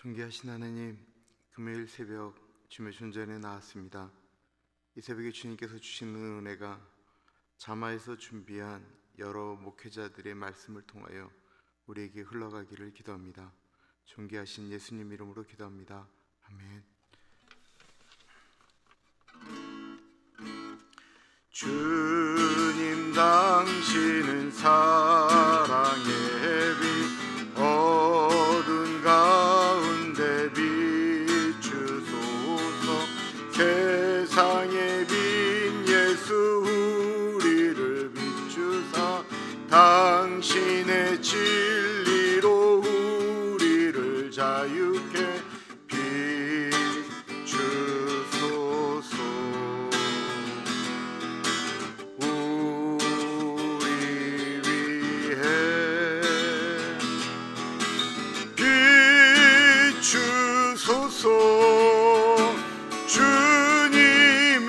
존귀하신 하나님, 금요일 새벽 주의 존전에 나왔습니다. 이 새벽에 주님께서 주시는 은혜가 자마에서 준비한 여러 목회자들의 말씀을 통하여 우리에게 흘러가기를 기도합니다. 존귀하신 예수님 이름으로 기도합니다. 아멘. 주님 당신은 사랑의 빛, 어두운 가운데 비추소서. 세상의 빛 예수 우리를 비추사, 당신의 진리로 우리를 자유케 비추소서. 우리 위해 비추소서. 주님의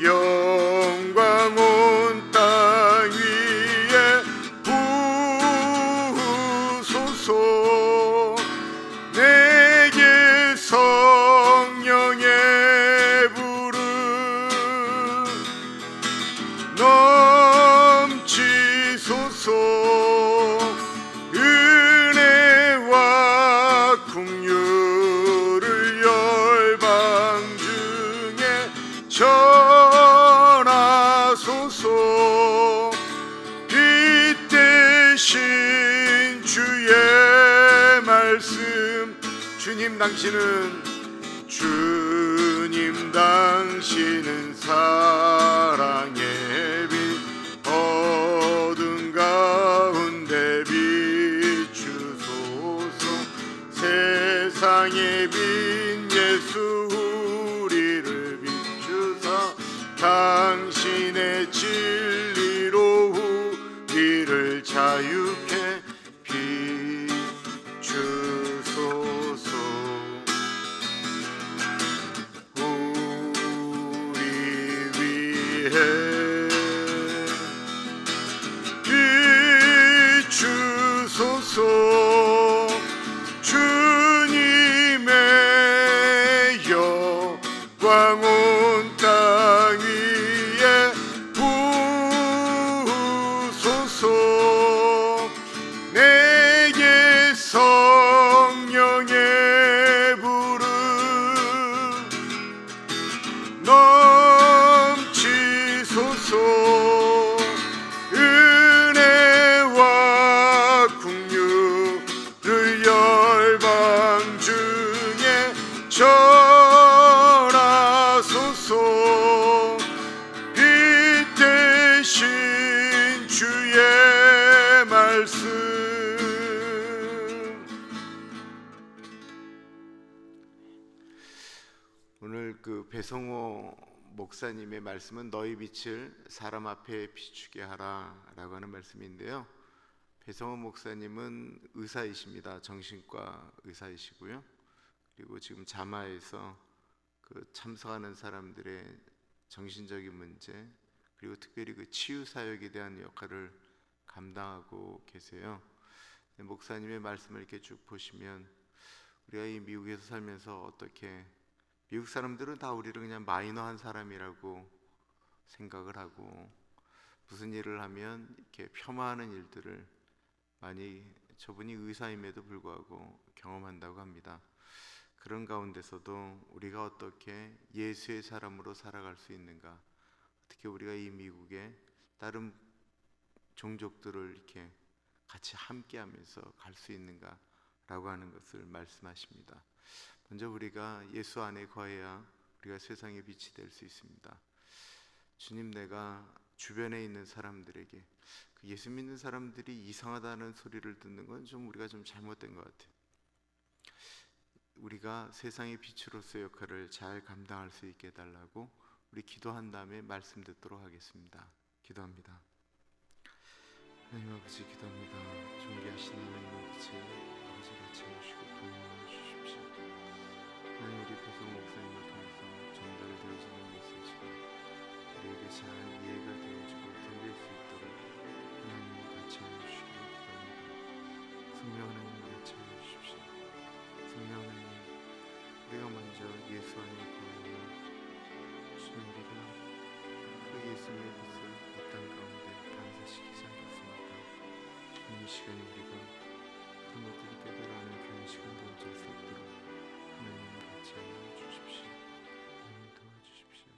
영광 온 땅 위에 부으소서. 내게 성령의 불을 넘치소서. 은혜와 긍휼을 열방 중에 전하소서. 빛 대신 주의 말씀, 주님 당신은 사랑의 빛, 어두운 가운데 비추소서. 세상의 빛 예수 우리를 비추사, 당신의 진리로 우리를 자유케 비추소서. 우리 위해 비추소서. 주님의 영광 온 땅 위에 부으소서. 내게 성령의 불을 넘치소서. 은혜와 긍휼을 열방 중에 전하소서. 빛 대신 주의 말씀. 오늘 배성호 목사님의 말씀은 너희 빛을 사람 앞에 비추게 하라 라고 하는 말씀인데요, 배성호 목사님은 의사이십니다. 정신과 의사이시고요, 그리고 지금 자마에서 참석하는 사람들의 정신적인 문제, 그리고 특별히 치유 사역에 대한 역할을 감당하고 계세요. 목사님의 말씀을 이렇게 쭉 보시면 우리가 이 미국에서 살면서 어떻게 미국 사람들은 다 우리를 그냥 마이너한 사람이라고 생각을 하고, 무슨 일을 하면 이렇게 폄하하는 일들을 많이 저분이 의사임에도 불구하고 경험한다고 합니다. 그런 가운데서도 우리가 어떻게 예수의 사람으로 살아갈 수 있는가, 어떻게 우리가 이 미국의 다른 종족들을 이렇게 같이 함께하면서 갈 수 있는가 라고 하는 것을 말씀하십니다. 먼저 우리가 예수 안에 거해야 우리가 세상의 빛이 될 수 있습니다. 주님, 내가 주변에 있는 사람들에게 예수 믿는 사람들이 이상하다는 소리를 듣는 건 우리가 좀 잘못된 것 같아요. 우리가 세상의 빛으로서의 역할을 잘 감당할 수 있게 해달라고 우리 기도한 다음에 말씀 듣도록 하겠습니다. 기도합니다. 하나님 아버지, 기도합니다. 존귀하신 하나님의 빛을 아버지 같이 해주시고 도움을 주십시오. 하나님, 우리 배성호 목사님을 통해서 전달되어지는 메시지가 우리에게 잘 이해가 되어지고 들릴 수 있도록 하나님이 같이 해주시기 기도합니다. 성령 하나님 같이 해주십시오. 이 시간에 우리가 그런 것들을 깨달아하는 귀한 시간 되어질 수 있도록 하나님 같이 하여 주십시오. 하나님 도와주십시오.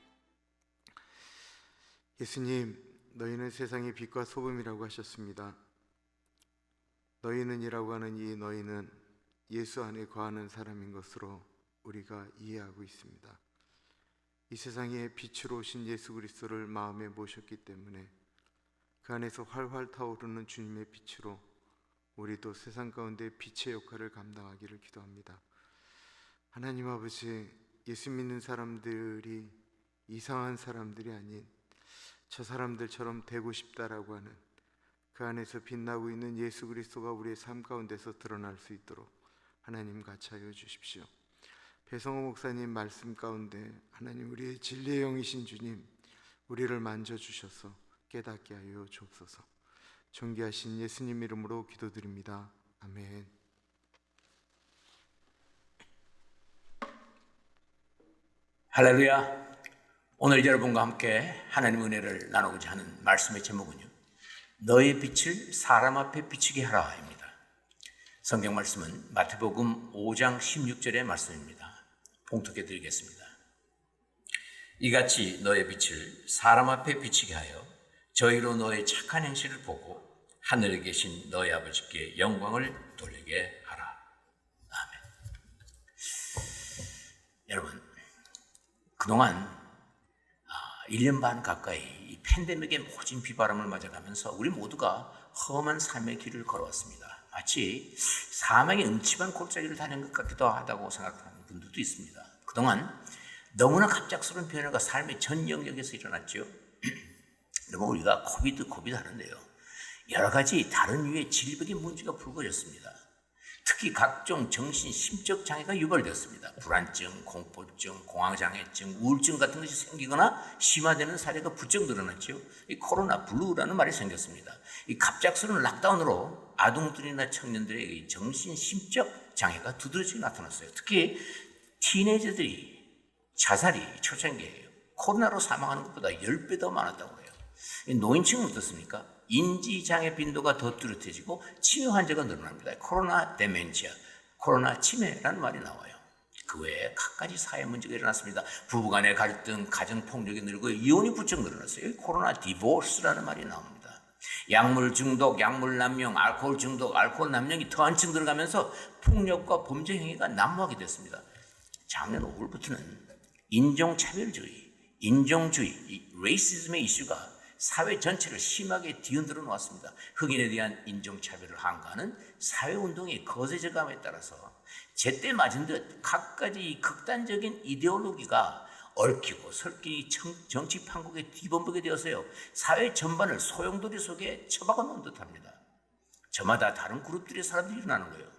예수님, 너희는 세상의 빛과 소금이라고 하셨습니다. 너희는이라고 하는 이 너희는 예수 안에 거하는 사람인 것으로 우리가 이해하고 있습니다. 이 세상에 빛으로 오신 예수 그리스도를 마음에 모셨기 때문에 그 안에서 활활 타오르는 주님의 빛으로 우리도 세상 가운데 빛의 역할을 감당하기를 기도합니다. 하나님 아버지, 예수 믿는 사람들이 이상한 사람들이 아닌 저 사람들처럼 되고 싶다라고 하는 그 안에서 빛나고 있는 예수 그리스도가 우리의 삶 가운데서 드러날 수 있도록 하나님 같이 하여 주십시오. 배성호 목사님 말씀 가운데 하나님 우리의 진리의 영이신 주님, 우리를 만져주셔서 깨닫게 하여 주옵소서. 존귀하신 예수님 이름으로 기도드립니다. 아멘. 할렐루야. 오늘 여러분과 함께 하나님의 은혜를 나누고자 하는 말씀의 제목은요, 너의 빛을 사람 앞에 비추게 하라입니다. 성경 말씀은 마태복음 5장 16절의 말씀입니다. 봉독해 드리겠습니다. 이같이 너의 빛을 사람 앞에 비추게 하여 저희로 너의 착한 행실을 보고 하늘에 계신 너의 아버지께 영광을 돌리게 하라. 아멘. 여러분, 그동안 1년 반 가까이 이 팬데믹의 모진 비바람을 맞아가면서 우리 모두가 험한 삶의 길을 걸어왔습니다. 마치 사망의 음침한 골짜기를 다닌 것 같기도 하다고 생각하는 분들도 있습니다. 그동안 너무나 갑작스러운 변화가 삶의 전 영역에서 일어났죠. 여러분, 우리가 코비드 하는데요, 여러 가지 다른 유의 질병의 문제가 불거졌습니다. 특히 각종 정신, 심적 장애가 유발되었습니다. 불안증, 공포증, 공황장애증, 우울증 같은 것이 생기거나 심화되는 사례가 부쩍 늘어났죠. 이 코로나 블루라는 말이 생겼습니다. 이 갑작스러운 락다운으로 아동들이나 청년들의 이 정신, 심적 장애가 두드러지게 나타났어요. 특히 티네이저들이 자살이 초창기에요. 코로나로 사망하는 것보다 10배 더 많았다고 해요. 노인층은 어떻습니까? 인지장애 빈도가 더 뚜렷해지고 치매 환자가 늘어납니다. 코로나 데멘치아, 코로나 치매라는 말이 나와요. 그 외에 갖가지 사회 문제가 일어났습니다. 부부간의 갈등, 가정폭력이 늘고 이혼이 부쩍 늘어났어요. 코로나 디보스라는 말이 나옵니다. 약물 중독, 약물 남용, 알코올 중독, 알코올 남용이 더 한층 들어가면서 폭력과 범죄 행위가 난무하게 됐습니다. 작년 5월부터는 인종차별주의, 인종주의, 이 레이시즘의 이슈가 사회 전체를 심하게 뒤흔들어 놓았습니다. 흑인에 대한 인종차별을 항거하는 사회운동의 거세져감에 따라서 제때 맞은 듯 각가지 극단적인 이데올로기가 얽히고 설키니 정치 판국에 뒤범벅이 되어서요, 사회 전반을 소용돌이 속에 처박아 놓은 듯합니다. 저마다 다른 그룹들의 사람들이 일어나는 거예요.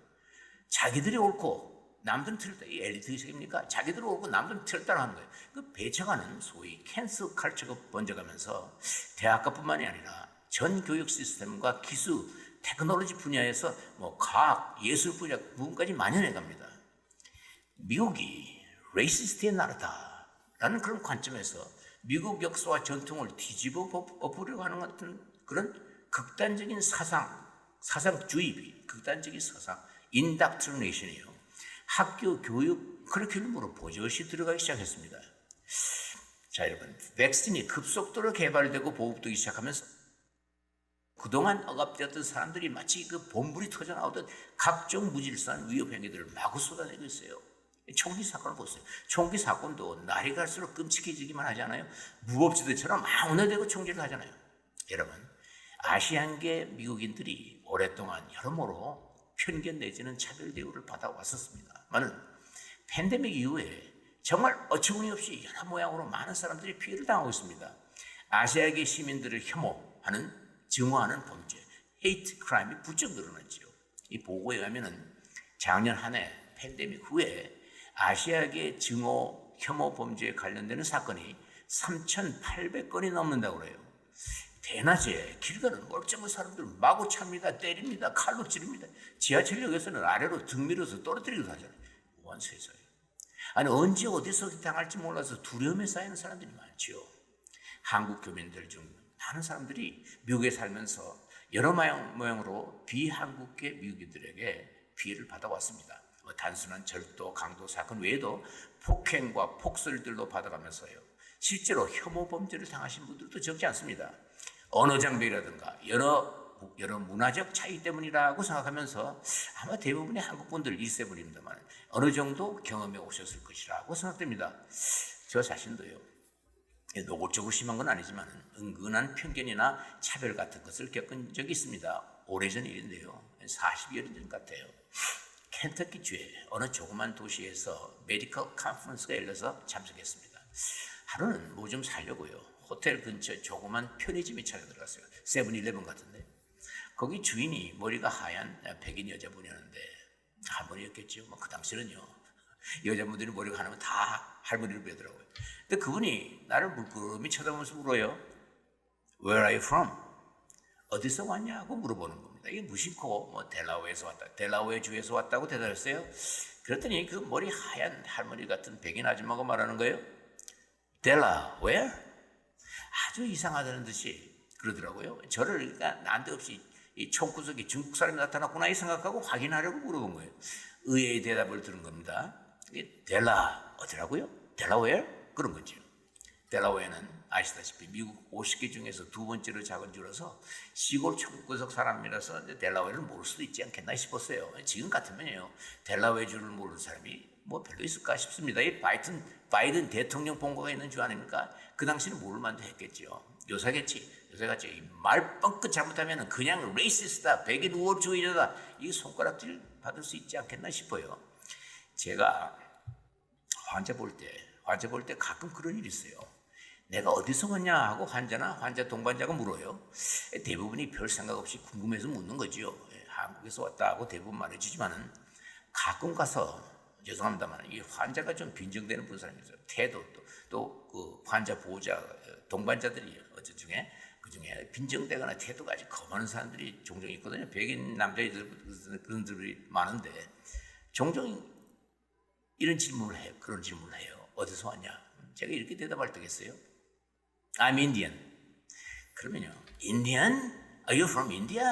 자기들이 옳고 남들은 틀렸다. 이 엘리트 의식입니까? 자기들은 옳고 남들은 틀렸다고 하는 거예요. 그 배척하는 소위 캔슬 컬처가 번져가면서 대학가뿐만이 아니라 전 교육 시스템과 기술, 테크놀로지 분야에서 과학, 예술 분야 부분까지 만연해 갑니다. 미국이 레이시스트의 나라다라는 그런 관점에서 미국 역사와 전통을 뒤집어 엎으려고 하는 같은 그런 극단적인 사상주의, 극단적인 사상, 인닥트리네이션이에요. 학교 교육 커리큘럼으로 버젓이 들어가기 시작했습니다. 자, 여러분, 백신이 급속도로 개발되고 보급되기 시작하면서 그동안 억압되었던 사람들이 마치 그 bom불이 터져나오듯 각종 무질서한 위협 행위들을 마구 쏟아내고 있어요. 총기 사건을 보세요. 총기 사건도 날이 갈수록 끔찍해지기만 하지 않아요? 무법지대처럼 아무나대고 총질을 하잖아요. 여러분, 아시안계 미국인들이 오랫동안 여러모로 편견 내지는 차별 대우를 받아왔었습니다만은 팬데믹 이후에 정말 어처구니없이 여러 모양으로 많은 사람들이 피해를 당하고 있습니다. 아시아계 시민들을 혐오하는, 증오하는 범죄, 헤이트 크라임이 부쩍 늘어났지요. 이 보고에 의하면은 작년 한 해 팬데믹 후에 아시아계 증오, 혐오 범죄에 관련되는 사건이 3,800건이 넘는다고 그래요. 대낮에 길 가는 멀쩡한 사람들 마구 찹니다, 때립니다, 칼로 찌릅니다. 지하철역에서는 아래로 등 밀어서 떨어뜨리기도 하잖아요. 원 세상에. 아니, 언제 어디서 당할지 몰라서 두려움에 쌓이는 사람들이 많지요. 한국 교민들 중 많은 사람들이 미국에 살면서 여러 모양으로 비한국계 미국인들에게 피해를 받아왔습니다. 단순한 절도, 강도 사건 외에도 폭행과 폭설들도 받아가면서요. 실제로 혐오 범죄를 당하신 분들도 적지 않습니다. 언어 장벽이라든가 여러 문화적 차이 때문이라고 생각하면서 아마 대부분의 한국 분들 일세분입니다만 어느 정도 경험해 오셨을 것이라고 생각됩니다. 저 자신도요. 노골적으로 심한 건 아니지만 은근한 편견이나 차별 같은 것을 겪은 적이 있습니다. 오래전 일인데요. 40여 년 전 같아요. 켄터키주의 어느 조그만 도시에서 메디컬 컨퍼런스가 열려서 참석했습니다. 하루는 뭐 좀 살려고요. 호텔 근처 조그만 편의점에 찾아들어갔어요. 세븐일레븐 같은데. 거기 주인이 머리가 하얀 백인 여자분이었는데 할머니였겠죠. 뭐 그 당시는요. 여자분들이 머리가 하나면 다 할머니를 뵈더라고요. 근데 그분이 나를 물끄러미 쳐다보면서 물어요. Where are you from? 어디서 왔냐고 물어보는 겁니다. 이게 무심코 뭐 델라웨어에서 왔다, 델라웨어 주에서 왔다고 대답했어요. 그랬더니 그 머리 하얀 할머니 같은 백인 아줌마가 말하는 거예요. 델라웨어? 아주 이상하다는 듯이 그러더라고요. 저를 그러니까 난데없이 이 총구석에 중국 사람이 나타났구나 이 생각하고 확인하려고 물어본 거예요. 의외의 대답을 들은 겁니다. 어디라고요? 델라웨어? 그런 거죠. 델라웨어는 아시다시피 미국 50개 중에서 두 번째로 작은 주라서 시골 총구석 사람이라서 델라웨어를 모를 수도 있지 않겠나 싶었어요. 지금 같으면요. 델라웨어 주를 모르는 사람이 뭐 별로 있을까 싶습니다. 이 바이든 대통령 본거가 있는 주 아닙니까? 그 당시는 모를 만도 했겠죠. 요새겠지. 요새같이 말 뻥끗 잘못하면 그냥 레이시스트다, 백인 우월주의자다, 이 손가락질 받을 수 있지 않겠나 싶어요. 제가 환자 볼 때 가끔 그런 일이 있어요. 내가 어디서 왔냐 하고 환자 동반자가 물어요. 대부분이 별 생각 없이 궁금해서 묻는 거죠. 한국에서 왔다 하고 대부분 말해주지만은 가끔 가서 죄송합니다만 이 환자가 좀 빈정되는 사람이 있어요. 태도 또 그 환자 보호자 동반자들이 그 중에 빈정되거나 태도가 아주 거만한 사람들이 종종 있거든요. 백인 남자애들 그런 들이 많은데 종종 이런 질문을 해요. 그런 질문을 해요. 어디서 왔냐? 제가 이렇게 대답할 때겠어요? I'm Indian. 그러면요. Indian? Are you from India?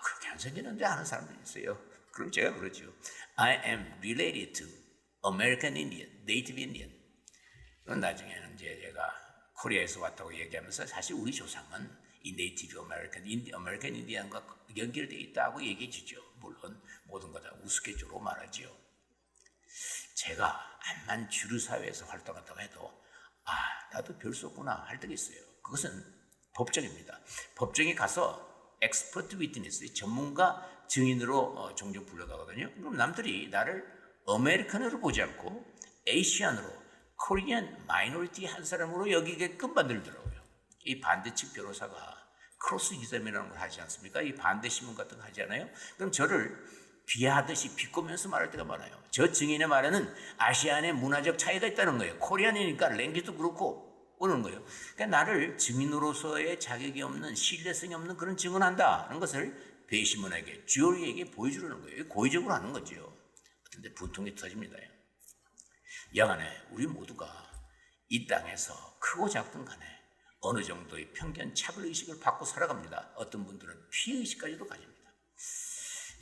그렇게 안 생기는데 하는 사람들이 있어요. 그럼 제가 그러죠. I am related to American Indian, Native Indian. 그럼 나중에는 이제 제가 코리아에서 왔다고 얘기하면서 사실 우리 조상은 이 네이티브 아메리칸 인디언과 연결되어 있다고 얘기해 주죠. 물론 모든 거 다 우스갯소리로 말하죠. 제가 암만 주류 사회에서 활동한다고 해도 나도 별 수 없구나 할 때가 있어요. 그것은 법정입니다. 법정에 가서 엑스퍼트 위트니스, 전문가 증인으로 종종 불러가거든요. 그럼 남들이 나를 아메리칸으로 보지 않고 에이시안으로 코리안 마이너리티 한 사람으로 여기게끔 만들더라고요. 이 반대측 변호사가 크로스 이점이라는 걸 하지 않습니까? 이 반대 신문 같은 거 하지 않아요? 그럼 저를 비하하듯이 비꼬면서 말할 때가 많아요. 저 증인의 말에는 아시안의 문화적 차이가 있다는 거예요. 코리안이니까 랭귀지도 그렇고 그러는 거예요. 그러니까 나를 증인으로서의 자격이 없는 신뢰성이 없는 그런 증언한다는 것을 배심원에게 주어리에게 보여주려는 거예요. 고의적으로 하는 거죠. 그런데 분통이 터집니다. 여간에 우리 모두가 이 땅에서 크고 작든 간에 어느 정도의 편견 차별의식을 받고 살아갑니다. 어떤 분들은 피해의식까지도 가집니다.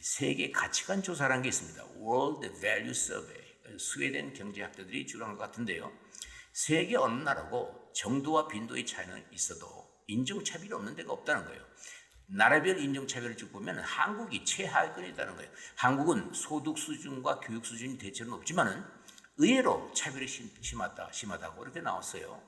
세계 가치관 조사라는 게 있습니다. World Value Survey. 스웨덴 경제학자들이 주장한 것 같은데요. 세계 어느 나라고 정도와 빈도의 차이는 있어도 인종차별이 없는 데가 없다는 거예요. 나라별 인종차별을 쭉 보면 한국이 최하위권에 있다는 거예요. 한국은 소득 수준과 교육 수준이 대체로 높지만은 의외로 차별이 심하다고 이렇게 나왔어요.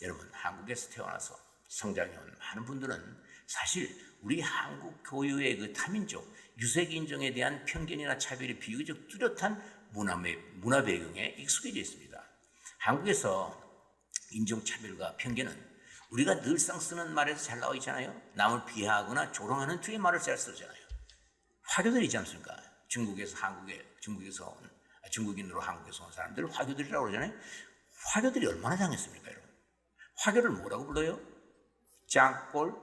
여러분, 한국에서 태어나서 성장해온 많은 분들은 사실 우리 한국 고유의 그 타민족, 유색 인종에 대한 편견이나 차별이 비교적 뚜렷한 문화 배경에 익숙해져 있습니다. 한국에서 인종차별과 편견은 우리가 늘상 쓰는 말에서 잘 나와 있잖아요. 남을 비하하거나 조롱하는 뒤에 말을 잘 쓰잖아요. 화교들 있지 않습니까? 중국인으로 한국에서 온 사람들을 화교들이라고 그러잖아요. 화교들이 얼마나 당했습니까, 여러분? 화교를 뭐라고 불러요? 짱꼴,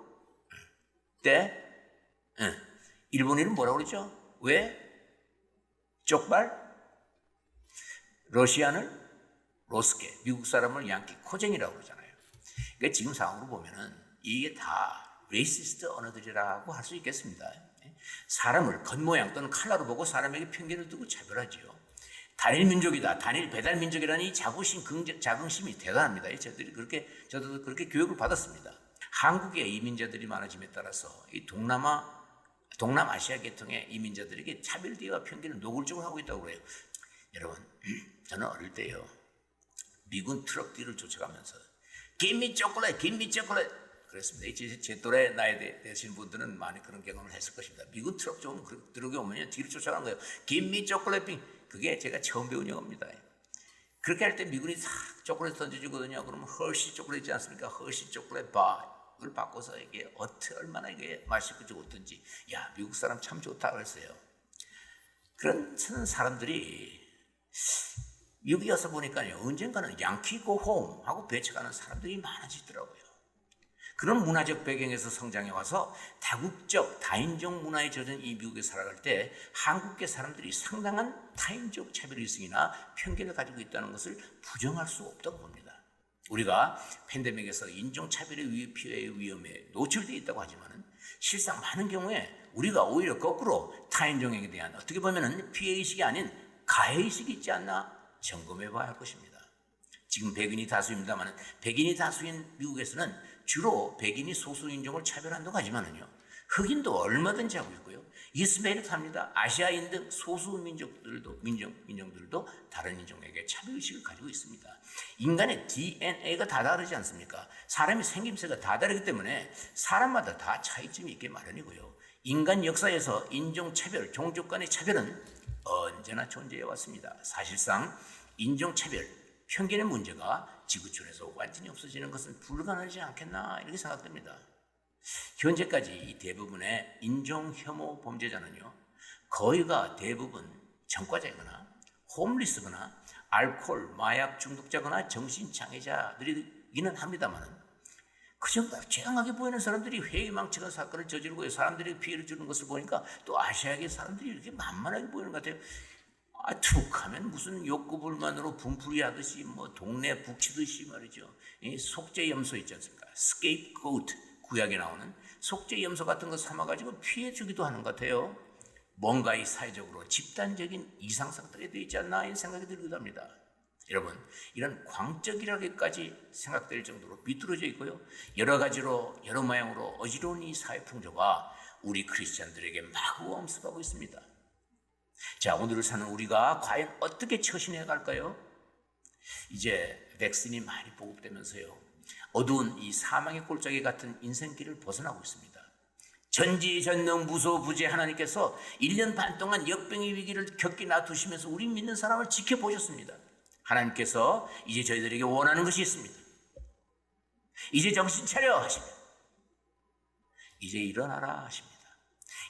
때, 일본인은 뭐라고 그러죠? 왜? 쪽발, 러시아는 로스케, 미국 사람을 양키 코쟁이라고 그러잖아요. 그러니까 지금 상황으로 보면은 이게 다 레이시스트 언어들이라고 할 수 있겠습니다. 사람을 겉모양 또는 컬러로 보고 사람에게 편견을 두고 차별하지요. 단일 민족이다, 단일 배달 민족이라는 이 자긍심이 대단합니다. 저도 그렇게 교육을 받았습니다. 한국에 이민자들이 많아짐에 따라서 이 동남아시아 계통의 이민자들에게 차별대와 편견을 노골적으로 하고 있다고 그래요. 여러분, 저는 어릴 때요, 미군 트럭 뒤를 쫓아가면서 Give me chocolate, give me chocolate 그랬습니다. 제 또래 나이 되신 분들은 많이 그런 경험을 했을 것입니다. 미군 트럭 좀 들어오게 오면 뒤를 쫓아가는 거예요. Give me chocolate. 그게 제가 처음 배운 영어입니다. 그렇게 할 때 미군이 싹 초콜릿 던져주거든요. 그러면 허쉬 초콜릿이지 않습니까? 허쉬 초콜릿 바. 그걸 바꿔서 이게 얼마나 이게 맛있고 좋던지. 야, 미국 사람 참 좋다 그랬어요. 그런 사람들이 미국에 와서 보니까요, 언젠가는 양키 고 홈 하고 배척하는 사람들이 많아지더라고요. 그런 문화적 배경에서 성장해 와서 다국적, 다인종 문화에 젖은 이 미국에 살아갈 때 한국계 사람들이 상당한 타인적 차별의식이나 편견을 가지고 있다는 것을 부정할 수 없다고 봅니다. 우리가 팬데믹에서 인종차별의 피해의 위험에 노출되어 있다고 하지만 실상 많은 경우에 우리가 오히려 거꾸로 타인종에게 대한 어떻게 보면 피해의식이 아닌 가해의식이 있지 않나 점검해 봐야 할 것입니다. 지금 백인이 다수입니다만 백인이 다수인 미국에서는 주로 백인이 소수인종을 차별한다고 하지만은요, 흑인도 얼마든지 하고 있고요, 히스패닉합니다. 아시아인 등 소수 민족들도 다른 인종에게 차별의식을 가지고 있습니다. 인간의 DNA가 다 다르지 않습니까? 사람이 생김새가 다 다르기 때문에 사람마다 다 차이점이 있게 마련이고요. 인간 역사에서 인종차별, 종족 간의 차별은 언제나 존재해 왔습니다. 사실상 인종차별, 편견의 문제가 지구촌에서 완전히 없어지는 것은 불가능하지 않겠나 이렇게 생각됩니다. 현재까지 이 대부분의 인종혐오 범죄자는요, 거의가 대부분 전과자이거나 홈리스거나 알코올, 마약 중독자거나 정신장애자들이기는 합니다만 그저 죄악하게 보이는 사람들이 회의망측한 사건을 저지르고 사람들에게 피해를 주는 것을 보니까 또 아시아계 사람들이 이렇게 만만하게 보이는 것 같아요. 툭하면 무슨 욕구불만으로 분풀이 하듯이 동네 북치듯이 말이죠. 이 속죄염소 있지 않습니까? 스케이프고트, 구약에 나오는 속죄염소 같은 거 삼아가지고 피해 주기도 하는 것 같아요. 뭔가 이 사회적으로 집단적인 이상상들이 되어 있지 않나 이런 생각이 들기도 합니다. 여러분, 이런 광적이라기까지 생각될 정도로 비뚤어져 있고요, 여러 가지로 여러 모양으로 어지러운 이 사회 풍조가 우리 크리스찬들에게 마구 엄습하고 있습니다. 자, 오늘을 사는 우리가 과연 어떻게 처신해 갈까요? 이제 백신이 많이 보급되면서요, 어두운 이 사망의 골짜기 같은 인생길을 벗어나고 있습니다. 전지전능 무소부재 하나님께서 1년 반 동안 역병의 위기를 겪게 놔두시면서 우리 믿는 사람을 지켜보셨습니다. 하나님께서 이제 저희들에게 원하는 것이 있습니다. 이제 정신 차려 하십니다. 이제 일어나라 하십니다.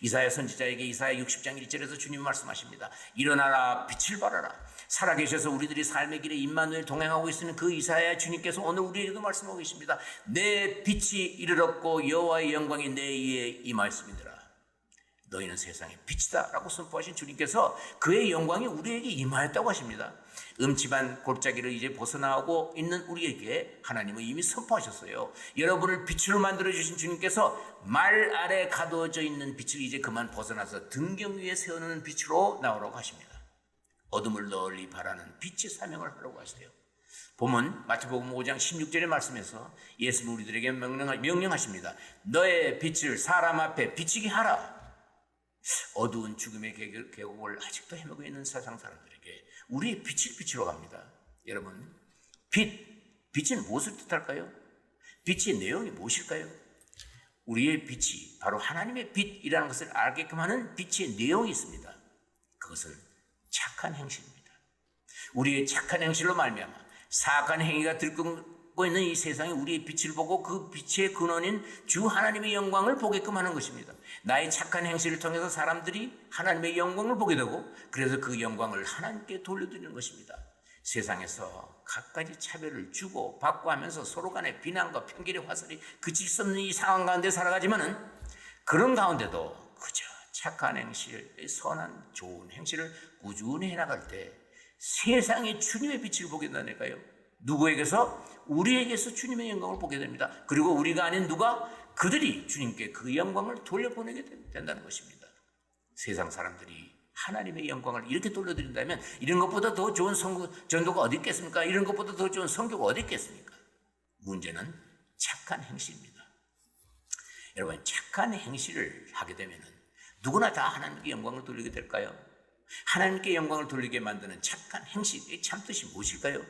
이사야 선지자에게 이사야 60장 1절에서 주님 말씀하십니다. 일어나라, 빛을 발하라. 살아계셔서 우리들이 삶의 길에 임마누엘 동행하고 있는 그 이사야 주님께서 오늘 우리에게도 말씀하고 계십니다. 내 빛이 이르렀고 여호와의 영광이 내 위에 임하였음이니라. 너희는 세상의 빛이다 라고 선포하신 주님께서 그의 영광이 우리에게 임하였다고 하십니다. 음침한 골짜기를 이제 벗어나고 있는 우리에게 하나님은 이미 선포하셨어요. 여러분을 빛으로 만들어주신 주님께서 말 아래 가두어져 있는 빛을 이제 그만 벗어나서 등경 위에 세워놓는 빛으로 나오라고 하십니다. 어둠을 널리 바라는 빛의 사명을 하라고 하세요. 보면 마태복음 5장 16절의 말씀에서 예수는 우리들에게 명령하십니다. 너의 빛을 사람 앞에 비치게 하라. 어두운 죽음의 계곡을 아직도 헤매고 있는 세상 사람들에게 우리의 빛을 비추러 갑니다. 여러분, 빛은 무엇을 뜻할까요? 빛의 내용이 무엇일까요? 우리의 빛이 바로 하나님의 빛이라는 것을 알게끔 하는 빛의 내용이 있습니다. 그것은 착한 행실입니다. 우리의 착한 행실로 말미암아 사악한 행위가 들끓고 있는 이 세상에 우리의 빛을 보고 그 빛의 근원인 주 하나님의 영광을 보게끔 하는 것입니다. 나의 착한 행실을 통해서 사람들이 하나님의 영광을 보게 되고 그래서 그 영광을 하나님께 돌려드리는 것입니다. 세상에서 갖가지 차별을 주고 받고 하면서 서로 간의 비난과 편견의 화살이 그칠 수 없는 이 상황 가운데 살아가지만은 그런 가운데도 그저 착한 행실, 선한 좋은 행실을 꾸준히 해나갈 때 세상에 주님의 빛을 보게 된다니까요. 누구에게서? 우리에게서 주님의 영광을 보게 됩니다. 그리고 우리가 아닌 누가? 그들이 주님께 그 영광을 돌려보내게 된다는 것입니다. 세상 사람들이 하나님의 영광을 이렇게 돌려드린다면 이런 것보다 더 좋은 전도가 어디 있겠습니까? 이런 것보다 더 좋은 선교가 어디 있겠습니까? 문제는 착한 행실입니다. 여러분, 착한 행실을 하게 되면 누구나 다 하나님께 영광을 돌리게 될까요? 하나님께 영광을 돌리게 만드는 착한 행실의 참 뜻이 무엇일까요?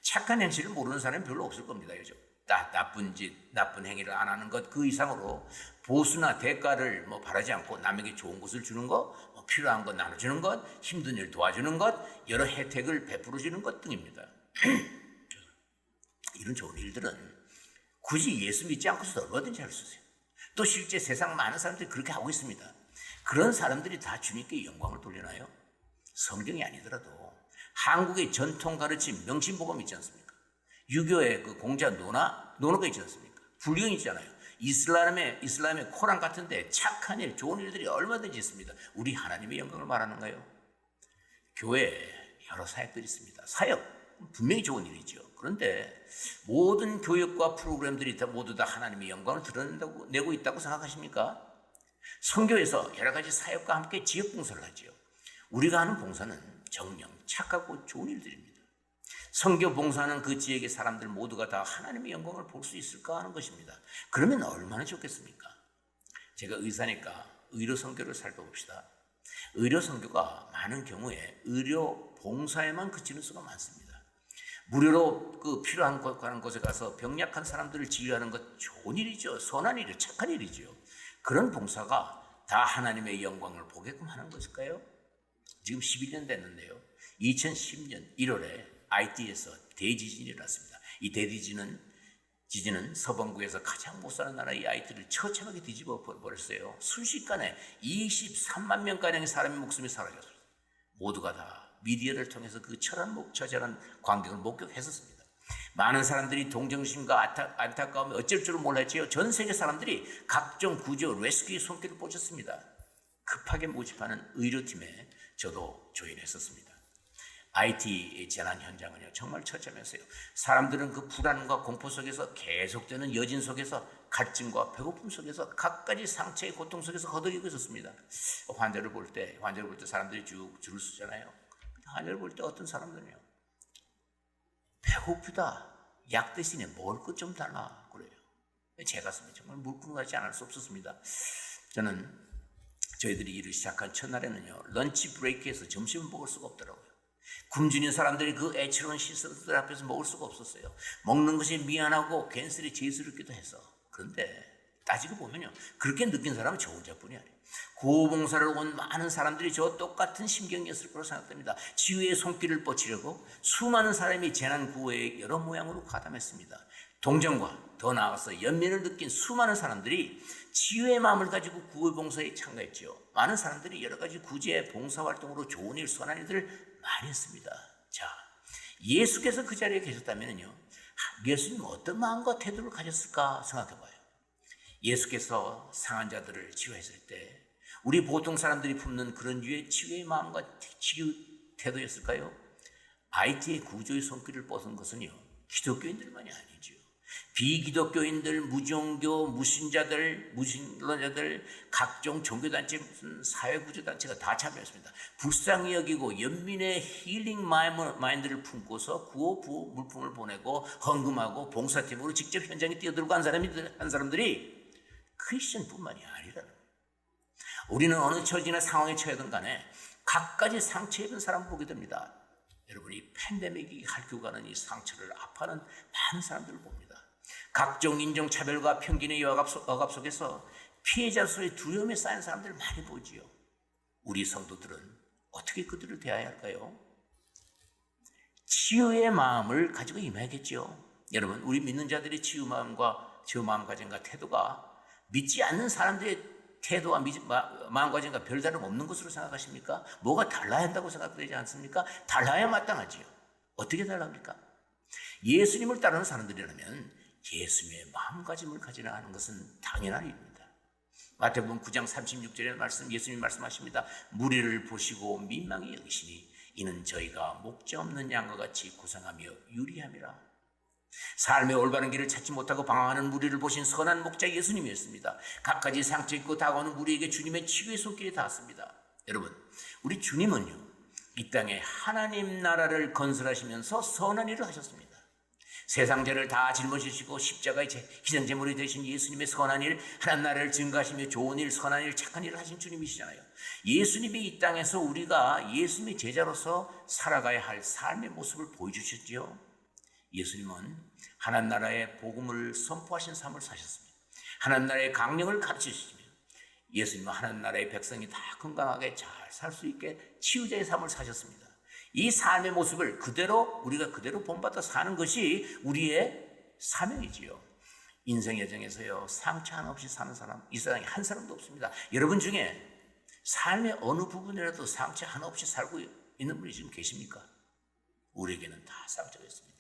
착한 행실을 모르는 사람이 별로 없을 겁니다. 그죠? 나쁜 짓, 나쁜 행위를 안 하는 것 그 이상으로 보수나 대가를 바라지 않고 남에게 좋은 것을 주는 것, 필요한 것 나눠주는 것, 힘든 일 도와주는 것, 여러 혜택을 베풀어 주는 것 등입니다. 이런 좋은 일들은 굳이 예수 믿지 않고서도 얼마든지 할 수 있어요. 또 실제 세상 많은 사람들이 그렇게 하고 있습니다. 그런 사람들이 다 주님께 영광을 돌리나요? 성경이 아니더라도 한국의 전통 가르침 명심보감 있지 않습니까? 유교의 그 공자 논어가 있지 않습니까? 불경 있잖아요. 이슬람의 코란 같은데 착한 일, 좋은 일들이 얼마든지 있습니다. 우리 하나님의 영광을 말하는가요? 교회에 여러 사역들이 있습니다. 사역 분명히 좋은 일이죠. 그런데 모든 교육과 프로그램들이 모두 다 하나님의 영광을 드러내고 있다고 생각하십니까? 선교에서 여러 가지 사역과 함께 지역 봉사를 하죠. 우리가 하는 봉사는 정녕 착하고 좋은 일들입니다. 선교 봉사하는 그 지역의 사람들 모두가 다 하나님의 영광을 볼 수 있을까 하는 것입니다. 그러면 얼마나 좋겠습니까? 제가 의사니까 의료 선교를 살펴봅시다. 의료 선교가 많은 경우에 의료 봉사에만 그치는 수가 많습니다. 무료로 그 필요한 곳에 가서 병약한 사람들을 치료하는 것 좋은 일이죠. 선한 일이죠. 착한 일이죠. 그런 봉사가 다 하나님의 영광을 보게끔 하는 것일까요? 지금 11년 됐는데요. 2010년 1월에 IT에서 대지진이 일어났습니다. 이 지진은 서방구에서 가장 못 사는 나라 이 IT를 처참하게 뒤집어 버렸어요. 순식간에 23만 명가량의 사람의 목숨이 사라졌어요. 모두가 다 미디어를 통해서 그 처절한 광경을 목격했었습니다. 많은 사람들이 동정심과 안타까움에 어쩔 줄을 몰랐지요. 전 세계 사람들이 각종 구조, 레스큐의 손길을 꽂혔습니다. 급하게 모집하는 의료팀에 저도 조인했었습니다. IT 재난 현장은요 정말 처참했어요. 사람들은 그 불안과 공포 속에서 계속되는 여진 속에서 갈증과 배고픔 속에서 갖가지 상처의 고통 속에서 허덕이고 있었습니다. 환자를 볼 때 사람들이 쭉 줄을 서잖아요. 환자를 볼 때 어떤 사람들은요 배고프다, 약 대신에 먹을 것 좀 달라 그래요. 제 가슴이 정말 물컹하지 않을 수 없었습니다. 저희들이 일을 시작한 첫날에는요 런치 브레이크에서 점심을 먹을 수가 없더라고요. 굶주린 사람들이 그 애처로운 시설들 앞에서 먹을 수가 없었어요. 먹는 것이 미안하고 괜스레 죄스럽기도 해서. 그런데 따지고 보면요 그렇게 느낀 사람은 저 혼자뿐이 아니에요. 구호봉사를 온 많은 사람들이 저 똑같은 심경이었을 거로 생각됩니다. 치유의 손길을 뻗치려고 수많은 사람이 재난 구호에 여러 모양으로 가담했습니다. 동정과 더 나아가서 연민을 느낀 수많은 사람들이 치유의 마음을 가지고 구호봉사에 참가했죠. 많은 사람들이 여러 가지 구제 봉사활동으로 좋은 일, 선한 일들을 많이 했습니다. 자, 예수께서 그 자리에 계셨다면요 예수님 어떤 마음과 태도를 가졌을까 생각해봐요. 예수께서 상한 자들을 치유했을 때 우리 보통 사람들이 품는 그런 류의 치유의 마음과 치유 태도였을까요? IT의 구조의 손길을 뻗은 것은요 기독교인들만이 아니죠. 비기독교인들, 무종교, 무신론자들, 각종 종교단체, 무슨 사회구조단체가 다 참여했습니다. 불쌍히 여기고 연민의 힐링 마인드를 품고서 구호 물품을 보내고 헌금하고 봉사팀으로 직접 현장에 뛰어들고 한 사람들이 크리스천뿐만이 아니라는 거예요. 우리는 어느 처지나 상황에 처하든 간에 각가지 상처 입은 사람을 보게 됩니다. 여러분이 팬데믹이 핥고 가는 이 상처를 아파하는 많은 사람들을 봅니다. 각종 인종차별과 편견의 억압 속에서 피해자로서의 두려움에 쌓인 사람들을 많이 보지요. 우리 성도들은 어떻게 그들을 대해야 할까요? 치유의 마음을 가지고 임해야겠죠. 여러분, 우리 믿는 자들의 치유 마음과 저 마음가짐과 태도가 믿지 않는 사람들의 태도와 마음가짐과 별다름 없는 것으로 생각하십니까? 뭐가 달라야 한다고 생각되지 않습니까? 달라야 마땅하지요. 어떻게 달랍니까? 예수님을 따르는 사람들이라면 예수님의 마음가짐을 가지려 하는 것은 당연한 일입니다. 마태복음 9장 36절의 말씀, 예수님이 말씀하십니다. 무리를 보시고 민망히 여기시니 이는 저희가 목자 없는 양과 같이 고생하며 유리함이라. 삶의 올바른 길을 찾지 못하고 방황하는 무리를 보신 선한 목자 예수님이었습니다. 갖가지 상처 입고 다가오는 무리에게 주님의 치유의 손길이 닿았습니다. 여러분, 우리 주님은요, 이 땅에 하나님 나라를 건설하시면서 선한 일을 하셨습니다. 세상 죄를 다 짊어지시고 십자가의 희생제물이 되신 예수님의 선한 일, 하나님 나라를 증거하시며 좋은 일, 선한 일, 착한 일을 하신 주님이시잖아요. 예수님이 이 땅에서 우리가 예수님의 제자로서 살아가야 할 삶의 모습을 보여주셨지요. 예수님은 하나님 나라의 복음을 선포하신 삶을 사셨습니다. 하나님 나라의 강령을 가르치시며 예수님은 하나님 나라의 백성이 다 건강하게 잘 살 수 있게 치유자의 삶을 사셨습니다. 이 삶의 모습을 우리가 그대로 본받아 사는 것이 우리의 사명이지요. 인생 여정에서요, 상처 하나 없이 사는 사람 이 세상에 한 사람도 없습니다. 여러분 중에 삶의 어느 부분이라도 상처 하나 없이 살고 있는 분이 지금 계십니까? 우리에게는 다 상처가 있습니다.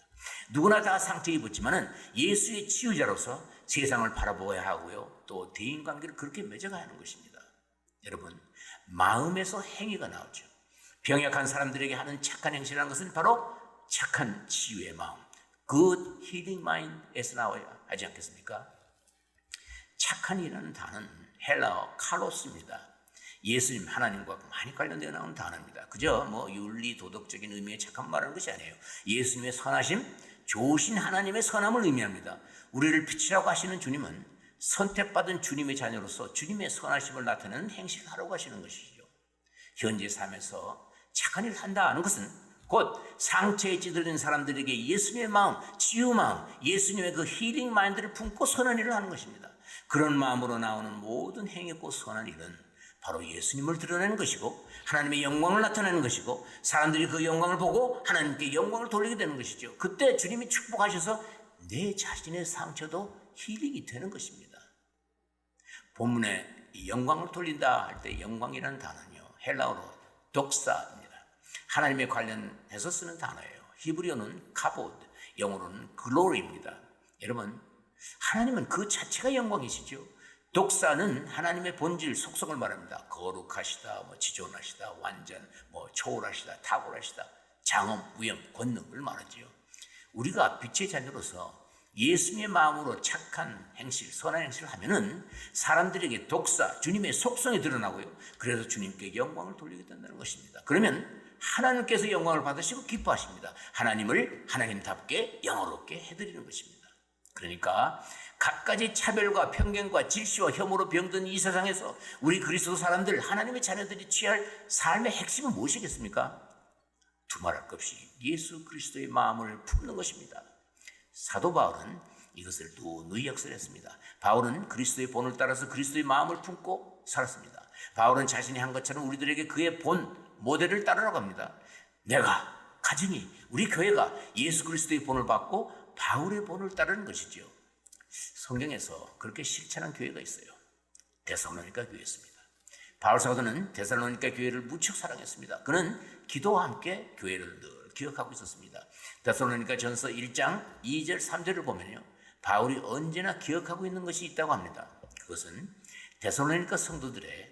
누구나 다 상처 입었지만은 예수의 치유자로서 세상을 바라보아야 하고요, 또 대인관계를 그렇게 맺어가야 하는 것입니다. 여러분, 마음에서 행위가 나오죠. 병약한 사람들에게 하는 착한 행실이라는 것은 바로 착한 치유의 마음, good healing mind에서 나와야 하지 않겠습니까? 착한이라는 단어는 헬라어 카로스입니다. 예수님, 하나님과 많이 관련되어 나오는 단어입니다. 그저 윤리, 도덕적인 의미의 착한 말하는 것이 아니에요. 예수님의 선하심, 좋으신 하나님의 선함을 의미합니다. 우리를 빛이라고 하시는 주님은 선택받은 주님의 자녀로서 주님의 선하심을 나타내는 행실을 하라고 하시는 것이죠. 현재 삶에서 착한 일을 한다 하는 것은 곧 상처에 찌들린 사람들에게 예수님의 마음, 치유 마음, 예수님의 그 힐링 마인드를 품고 선한 일을 하는 것입니다. 그런 마음으로 나오는 모든 행위고 선한 일은 바로 예수님을 드러내는 것이고 하나님의 영광을 나타내는 것이고 사람들이 그 영광을 보고 하나님께 영광을 돌리게 되는 것이죠. 그때 주님이 축복하셔서 내 자신의 상처도 힐링이 되는 것입니다. 본문에 영광을 돌린다 할 때 영광이라는 단어는요, 헬라어로 독사입니다. 하나님에 관련해서 쓰는 단어예요. 히브리어는 카보드, 영어로는 글로리입니다. 여러분, 하나님은 그 자체가 영광이시죠. 독사는 하나님의 본질, 속성을 말합니다. 거룩하시다, 지존하시다, 완전, 초월하시다, 탁월하시다, 장엄, 위엄, 권능을 말하지요. 우리가 빛의 자녀로서 예수님의 마음으로 착한 행실, 선한 행실을 하면은 사람들에게 독사, 주님의 속성이 드러나고요. 그래서 주님께 영광을 돌리게 된다는 것입니다. 그러면 하나님께서 영광을 받으시고 기뻐하십니다. 하나님을 하나님답게 영화롭게 해드리는 것입니다. 그러니까 갖가지 차별과 편견과 질시와 혐오로 병든 이 세상에서 우리 그리스도 사람들, 하나님의 자녀들이 취할 삶의 핵심은 무엇이겠습니까? 두말할 것 없이 예수 그리스도의 마음을 품는 것입니다. 사도 바울은 이것을 누누이 역설했습니다. 바울은 그리스도의 본을 따라서 그리스도의 마음을 품고 살았습니다. 바울은 자신이 한 것처럼 우리들에게 그의 본, 모델을 따르라고 합니다. 내가, 가정이, 우리 교회가 예수 그리스도의 본을 받고 바울의 본을 따르는 것이죠. 성경에서 그렇게 실천한 교회가 있어요. 데살로니가 교회였습니다. 바울 사도는 데살로니가 교회를 무척 사랑했습니다. 그는 기도와 함께 교회를 늘 기억하고 있었습니다. 데살로니가 전서 1장 2절 3절을 보면요, 바울이 언제나 기억하고 있는 것이 있다고 합니다. 그것은 데살로니가 성도들의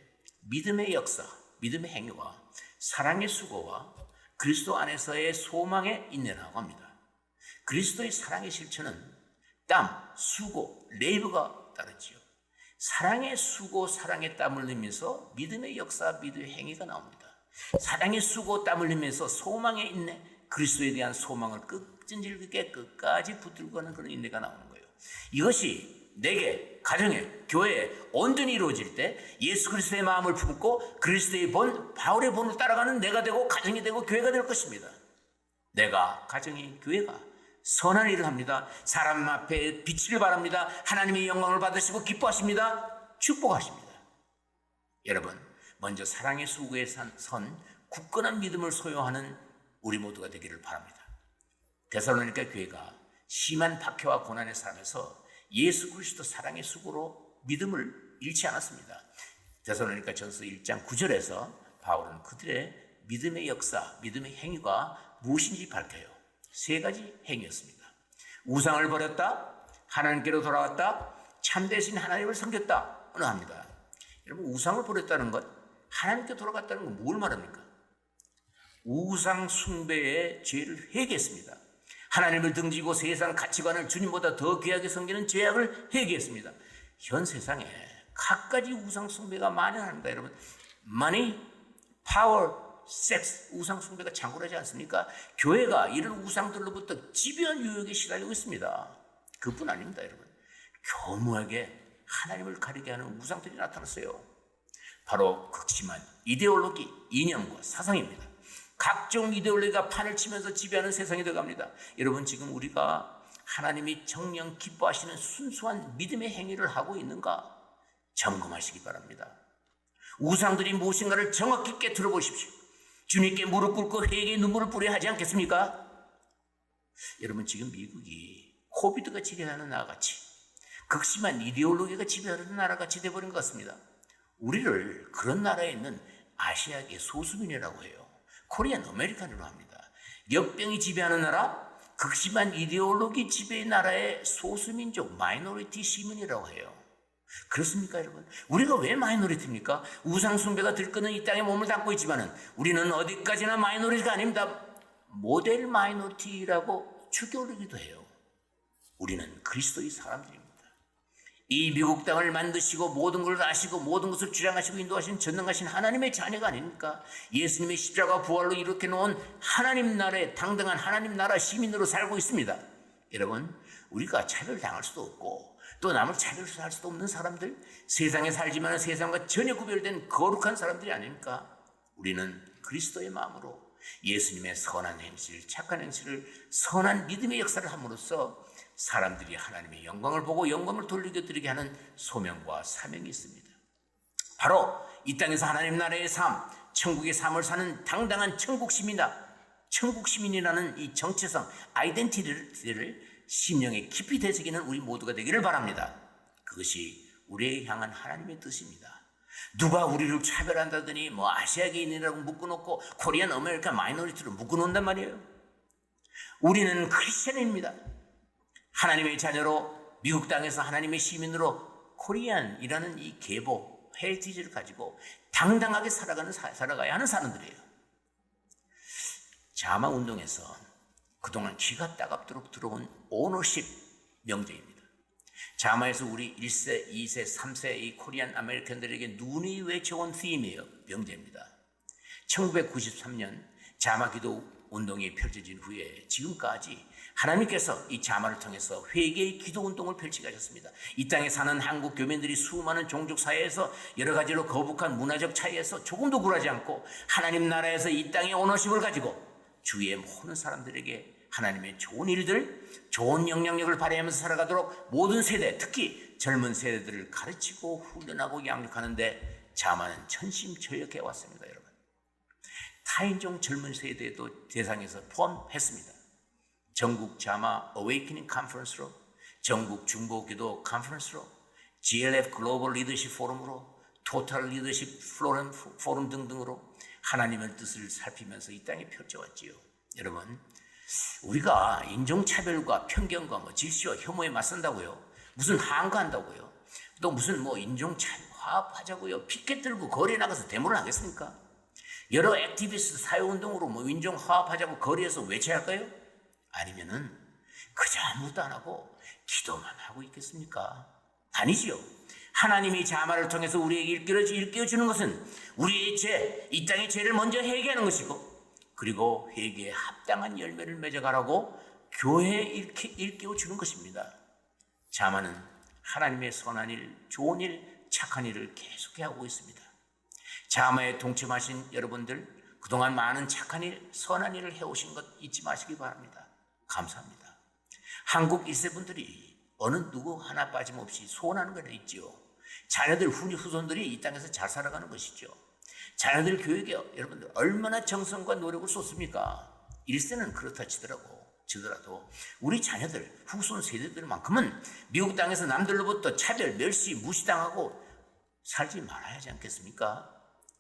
믿음의 역사, 믿음의 행위와 사랑의 수고와 그리스도 안에서의 소망의 인내라고 합니다. 그리스도의 사랑의 실천은 땀, 수고, 레이브가 따르지요. 사랑의 수고, 사랑의 땀을 흘리면서 믿음의 역사, 믿음의 행위가 나옵니다. 사랑의 수고, 땀을 흘리면서 소망의 인내, 그리스도에 대한 소망을 끈질기게 끝까지 붙들고 가는 그런 인내가 나오는 거예요. 이것이 내게, 가정에, 교회에 온전히 이루어질 때 예수 그리스도의 마음을 품고 그리스도의 본, 바울의 본을 따라가는 내가 되고 가정이 되고 교회가 될 것입니다. 내가, 가정이, 교회가 선한 일을 합니다. 사람 앞에 빛을 발합니다. 하나님의 영광을 받으시고 기뻐하십니다. 축복하십니다. 여러분, 먼저 사랑의 수고에 선 굳건한 믿음을 소유하는 우리 모두가 되기를 바랍니다. 데살로니가 교회가 심한 박해와 고난의 삶에서 예수 그리스도 사랑의 수고로 믿음을 잃지 않았습니다. 데살로니가 전서 1장 9절에서 바울은 그들의 믿음의 역사, 믿음의 행위가 무엇인지 밝혀요. 세 가지 행위였습니다. 우상을 버렸다, 하나님께로 돌아왔다, 참되신 하나님을 섬겼다 는 합니다. 여러분, 우상을 버렸다는 것, 하나님께 돌아갔다는 건 뭘 말합니까? 우상 숭배의 죄를 회개했습니다. 하나님을 등지고 세상 가치관을 주님보다 더 귀하게 섬기는 죄악을 회개했습니다. 현 세상에 갖가지 우상 숭배가 만연합니다. 여러분, money, power, sex, 우상 숭배가 장군하지 않습니까? 교회가 이런 우상들로부터 집요한 유혹에 시달리고 있습니다. 그뿐 아닙니다. 여러분, 교묘하게 하나님을 가리게 하는 우상들이 나타났어요. 바로 극심한 이데올로기, 이념과 사상입니다. 각종 이데올로기가 판을 치면서 지배하는 세상이 되어갑니다. 여러분, 지금 우리가 하나님이 정녕 기뻐하시는 순수한 믿음의 행위를 하고 있는가 점검하시기 바랍니다. 우상들이 무엇인가를 정확히 깨트려 보십시오. 주님께 무릎 꿇고 회개의 눈물을 뿌려야 하지 않겠습니까? 여러분, 지금 미국이 코비드가 지배하는 나라같이 극심한 이데올로기가 지배하는 나라같이 되어버린 것 같습니다. 우리를 그런 나라에 있는 아시아계 소수민이라고 해요. 코리안 아메리칸으로 합니다. 역병이 지배하는 나라, 극심한 이데올로기 지배의 나라의 소수민족 마이너리티 시민이라고 해요. 그렇습니까, 여러분? 우리가 왜 마이너리티입니까? 우상 숭배가 들끓는 이 땅에 몸을 담고 있지만은 우리는 어디까지나 마이너리티가 아닙니다. 모델 마이너리티라고 추겨오르기도 해요. 우리는 그리스도의 사람들입니다. 이 미국 땅을 만드시고 모든 걸 아시고 모든 것을 주장하시고 인도하신 전능하신 하나님의 자녀가 아닙니까? 예수님의 십자가 부활로 이렇게 놓은 하나님 나라의 당당한 하나님 나라 시민으로 살고 있습니다. 여러분, 우리가 차별당할 수도 없고 또 남을 차별할 수도 없는 사람들, 세상에 살지만 세상과 전혀 구별된 거룩한 사람들이 아닙니까? 우리는 그리스도의 마음으로 예수님의 선한 행실, 착한 행실을 선한 믿음의 역사를 함으로써 사람들이 하나님의 영광을 보고 영광을 돌리게 드리게 하는 소명과 사명이 있습니다. 바로 이 땅에서 하나님 나라의 삶, 천국의 삶을 사는 당당한 천국 시민이다. 천국 시민이라는 이 정체성, 아이덴티티를 심령에 깊이 되새기는 우리 모두가 되기를 바랍니다. 그것이 우리에게 향한 하나님의 뜻입니다. 누가 우리를 차별한다더니 뭐 아시아계인이라고 묶어놓고 코리안 아메리칸 마이너리티로 묶어놓는단 말이에요. 우리는 크리스천입니다. 하나님의 자녀로 미국 땅에서 하나님의 시민으로 코리안이라는 이 계보, 헤리티지를 가지고 당당하게 살아가야 하는 사람들이에요. 자마 운동에서 그동안 쥐가 따갑도록 들어온 오너십 명제입니다. 자마에서 우리 1세, 2세, 3세 이 코리안 아메리칸들에게 눈이 외쳐온 팀이에요. 명제입니다. 1993년 자마 기도 운동이 펼쳐진 후에 지금까지 하나님께서 이 자마를 통해서 회개의 기도 운동을 펼치게 하셨습니다. 이 땅에 사는 한국 교민들이 수많은 종족 사회에서 여러 가지로 거북한 문화적 차이에서 조금도 굴하지 않고 하나님 나라에서 이 땅의 오너십을 가지고 주위의 모든 사람들에게 하나님의 좋은 일들, 좋은 영향력을 발휘하면서 살아가도록 모든 세대, 특히 젊은 세대들을 가르치고 훈련하고 양육하는데 자마는 천심처역해 왔습니다. 여러분, 타인종 젊은 세대도 대상에서 포함했습니다. 전국 자마 어웨이크닝 컨퍼런스로, 전국 중보기도 컨퍼런스로, GLF 글로벌 리더십 포럼으로, 토탈 리더십 포럼 등등으로 하나님의 뜻을 살피면서 이 땅에 펼쳐왔지요. 여러분, 우리가 인종차별과 편견과 질시와 혐오에 맞선다고요? 무슨 항거한다고요? 또 무슨 인종화합하자고요? 피켓 들고 거리에 나가서 데모를 하겠습니까? 여러 액티비스트 사회운동으로 인종화합하자고 거리에서 외쳐야 할까요? 아니면은 그저 아무것도 안 하고 기도만 하고 있겠습니까? 아니지요. 하나님이 자마를 통해서 우리에게 일깨워주는 것은 우리의 죄, 이 땅의 죄를 먼저 회개하는 것이고, 그리고 회개에 합당한 열매를 맺어가라고 교회에 일깨워주는 것입니다. 자마는 하나님의 선한 일, 좋은 일, 착한 일을 계속해 하고 있습니다. 자마에 동참하신 여러분들, 그동안 많은 착한 일, 선한 일을 해오신 것 잊지 마시기 바랍니다. 감사합니다. 한국 1세 분들이 어느 누구 하나 빠짐없이 소원하는 건 있지요. 자녀들, 후손들이 이 땅에서 잘 살아가는 것이죠. 자녀들 교육에 여러분들 얼마나 정성과 노력을 쏟습니까? 1세는 그렇다 치더라도 우리 자녀들, 후손 세대들만큼은 미국 땅에서 남들로부터 차별, 멸시, 무시당하고 살지 말아야 하지 않겠습니까?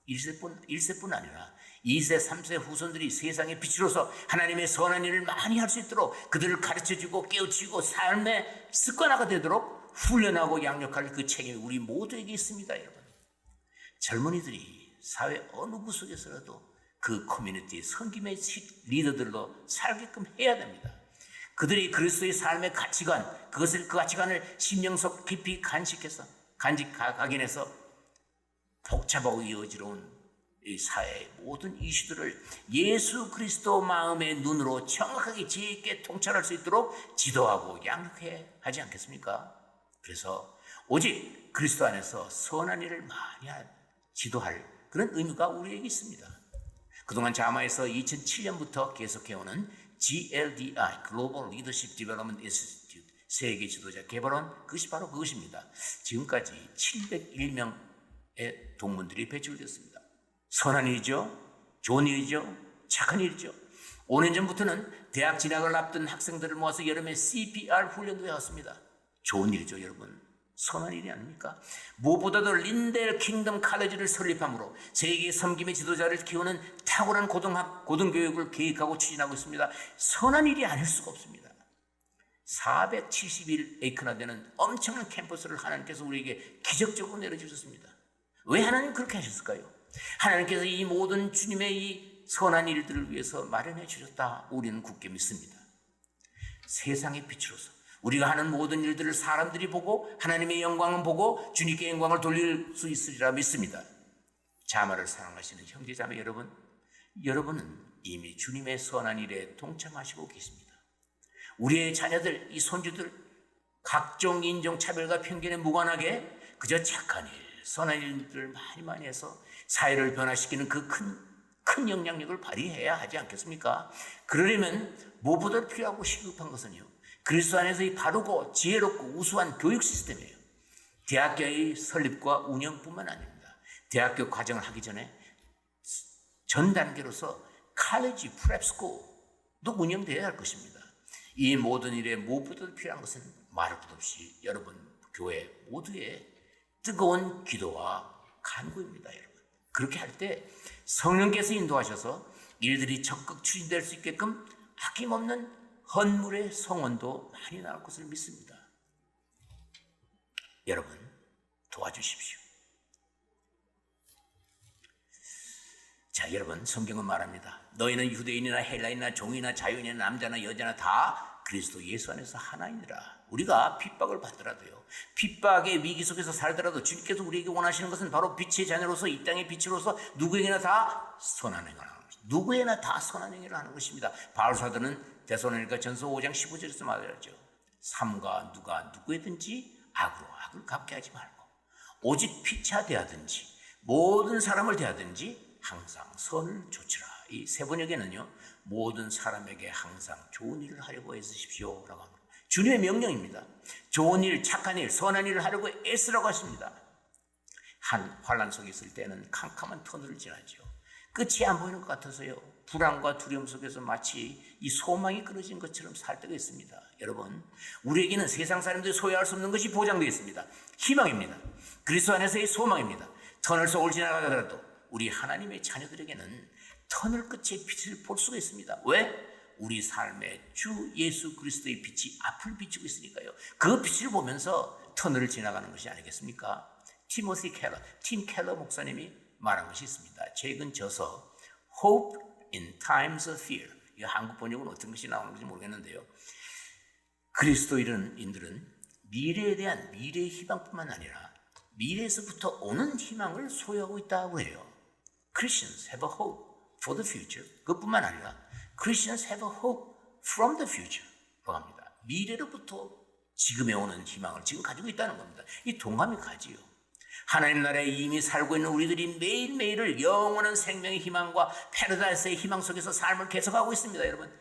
1세뿐 아니라 2세, 3세 후손들이 세상의 빛으로서 하나님의 선한 일을 많이 할 수 있도록 그들을 가르쳐주고 깨우치고 삶의 습관화가 되도록 훈련하고 양육할 그 책임이 우리 모두에게 있습니다. 여러분, 젊은이들이 사회 어느 구석에서라도 그 커뮤니티의 섬김의 리더들로 살게끔 해야 됩니다. 그들이 그리스도의 삶의 가치관, 그 가치관을 심령 속 깊이 각인해서 복잡하고 이어지러운 이 사회의 모든 이슈들을 예수 그리스도 마음의 눈으로 정확하게 지혜 있게 통찰할 수 있도록 지도하고 양육해야 하지 않겠습니까? 그래서 오직 그리스도 안에서 선한 일을 많이 지도할 그런 의무가 우리에게 있습니다. 그동안 자마에서 2007년부터 계속해오는 GLDI, Global Leadership Development Institute, 세계 지도자 개발원, 그것이 바로 그것입니다. 지금까지 701명의 동문들이 배출됐습니다. 선한 일이죠. 좋은 일이죠. 착한 일이죠. 5년 전부터는 대학 진학을 앞둔 학생들을 모아서 여름에 CPR 훈련도 해왔습니다. 좋은 일이죠, 여러분. 선한 일이 아닙니까? 무엇보다도 린델 킹덤 칼레지를 설립함으로 세계 섬김의 지도자를 키우는 탁월한 고등교육을 계획하고 추진하고 있습니다. 선한 일이 아닐 수가 없습니다. 471에이크나 되는 엄청난 캠퍼스를 하나님께서 우리에게 기적적으로 내려주셨습니다. 왜 하나님 그렇게 하셨을까요? 하나님께서 이 모든 주님의 이 선한 일들을 위해서 마련해 주셨다. 우리는 굳게 믿습니다. 세상의 빛으로서 우리가 하는 모든 일들을 사람들이 보고 하나님의 영광을 보고 주님께 영광을 돌릴 수 있으리라 믿습니다. 자마를 사랑하시는 형제자매 여러분, 여러분은 이미 주님의 선한 일에 동참하시고 계십니다. 우리의 자녀들, 이 손주들 각종 인종차별과 편견에 무관하게 그저 착한 일, 선한 일들을 많이 해서 사회를 변화시키는 그 큰 영향력을 발휘해야 하지 않겠습니까? 그러려면 무엇보다 필요하고 시급한 것은요, 그리스도 안에서 이 바르고 지혜롭고 우수한 교육 시스템이에요. 대학교의 설립과 운영뿐만 아닙니다. 대학교 과정을 하기 전에 전 단계로서 칼리지, 프랩스쿨도 운영되어야 할 것입니다. 이 모든 일에 무엇보다 필요한 것은 말할 것 없이 여러분 교회 모두의 뜨거운 기도와 간구입니다. 여러분 그렇게 할 때 성령께서 인도하셔서 일들이 적극 추진될 수 있게끔 아낌없는 헌물의 성원도 많이 나올 것을 믿습니다. 여러분 도와주십시오. 자, 여러분 성경은 말합니다. 너희는 유대인이나 헬라인이나 종이나 자유인이나 남자나 여자나 다 그리스도 예수 안에서 하나이니라. 우리가 핍박을 받더라도요, 핍박의 위기 속에서 살더라도 주님께서 우리에게 원하시는 것은 바로 빛의 자녀로서 이 땅의 빛으로서 누구에게나 다 선한 행위를 하는 것입니다. 누구에게나 다 선한 행위를 하는 것입니다. 바울사도는 데살로니가 전서 5장 15절에서 말하죠. 삼가 누가 누구에든지 악으로 악을 갚게 하지 말고 오직 피차 대하든지 모든 사람을 대하든지 항상 선을 조치라. 이 세 번역에는요, 모든 사람에게 항상 좋은 일을 하려고 애쓰십시오 라고 합니다. 주님의 명령입니다. 좋은 일, 착한 일, 선한 일을 하려고 애쓰라고 하십니다. 한 환난 속에 있을 때는 캄캄한 터널을 지나죠. 끝이 안 보이는 것 같아서요, 불안과 두려움 속에서 마치 이 소망이 끊어진 것처럼 살 때가 있습니다. 여러분, 우리에게는 세상 사람들이 소유할 수 없는 것이 보장되어 있습니다. 희망입니다. 그리스도 안에서의 소망입니다. 터널 속을 지나가더라도 우리 하나님의 자녀들에게는 터널 끝의 빛을 볼 수가 있습니다. 왜? 우리 삶에 주 예수 그리스도의 빛이 앞을 비추고 있으니까요. 그 빛을 보면서 터널을 지나가는 것이 아니겠습니까? 팀 켈러 목사님이 말한 것이 있습니다. 최근 저서 Hope in Times of Fear, 이 한국 번역은 어떤 것이 나오는지 모르겠는데요, 그리스도인들은 미래에 대한 미래의 희망뿐만 아니라 미래에서부터 오는 희망을 소유하고 있다고 해요. Christians have a hope for the future. 그것뿐만 아니라 Christians have a hope from the future 라고 합니다. 미래로부터 지금에 오는 희망을 지금 가지고 있다는 겁니다. 이 동감이 가지요. 하나님 나라에 이미 살고 있는 우리들이 매일매일을 영원한 생명의 희망과 패러다이스의 희망 속에서 삶을 계속하고 있습니다. 여러분,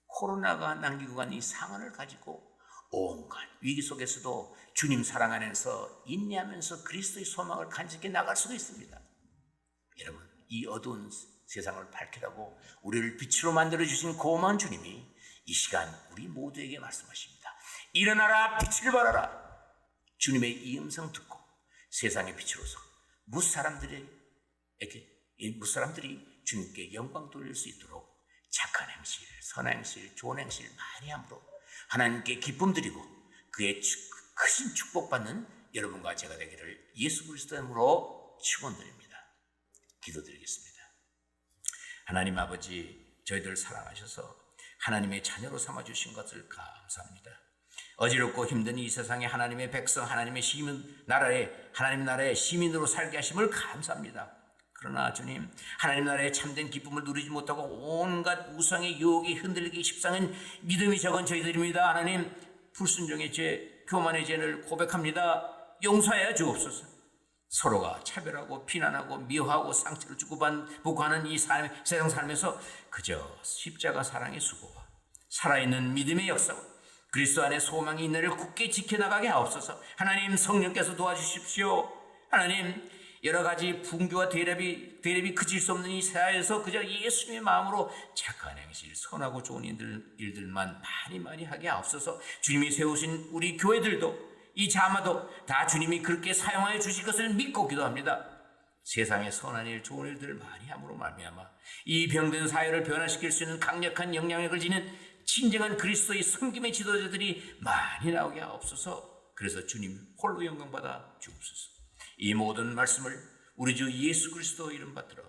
코로나가 남기고 간 이 상흔을 가지고 온갖 위기 속에서도 주님 사랑 안에서 인내하면서 그리스도의 소망을 간직해 나갈 수가 있습니다. 여러분, 이 어두운 세상을 밝히라고 우리를 빛으로 만들어주신 고마운 주님이 이 시간 우리 모두에게 말씀하십니다. 일어나라, 빛을 발하라. 주님의 이 음성 듣고 세상의 빛으로서 무사람들이 주님께 영광 돌릴 수 있도록 착한 행실, 선한 행실, 좋은 행실 많이 함으로 하나님께 기쁨 드리고 그의 크신 축복받는 여러분과 제가 되기를 예수 그리스도의 이름으로 축원드립니다. 기도드리겠습니다. 하나님 아버지, 저희들 사랑하셔서 하나님의 자녀로 삼아주신 것을 감사합니다. 어지럽고 힘든 이 세상에 하나님의 백성, 하나님의 하나님 나라의 시민으로 살게 하심을 감사합니다. 그러나 주님, 하나님 나라의 참된 기쁨을 누리지 못하고 온갖 우상의 유혹이 흔들리기 십상은 믿음이 적은 저희들입니다. 하나님, 불순종의 죄, 교만의 죄를 고백합니다. 용서하여 주옵소서. 서로가 차별하고 비난하고 미워하고 상처를 주고받고 하는 이 세상 삶에서 그저 십자가 사랑의 수고와 살아있는 믿음의 역사와 그리스도 안에 소망이 있는 굳게 지켜나가게 하옵소서. 하나님, 성령께서 도와주십시오. 하나님, 여러 가지 분규와 대립이 그칠 수 없는 이 사회에서 그저 예수님의 마음으로 착한 행실, 선하고 좋은 일들만 많이 하게 하옵소서. 주님이 세우신 우리 교회들도 이 자마도 다 주님이 그렇게 사용하여 주실 것을 믿고 기도합니다. 세상에 선한 일, 좋은 일들을 많이 함으로 말미암아 이 병든 사회를 변화시킬 수 있는 강력한 영향력을 지닌 진정한 그리스도의 섬김의 지도자들이 많이 나오게 하옵소서. 그래서 주님 홀로 영광받아 주옵소서. 이 모든 말씀을 우리 주 예수 그리스도 이름 받들어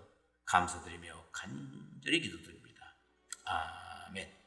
감사드리며 간절히 기도드립니다. 아멘.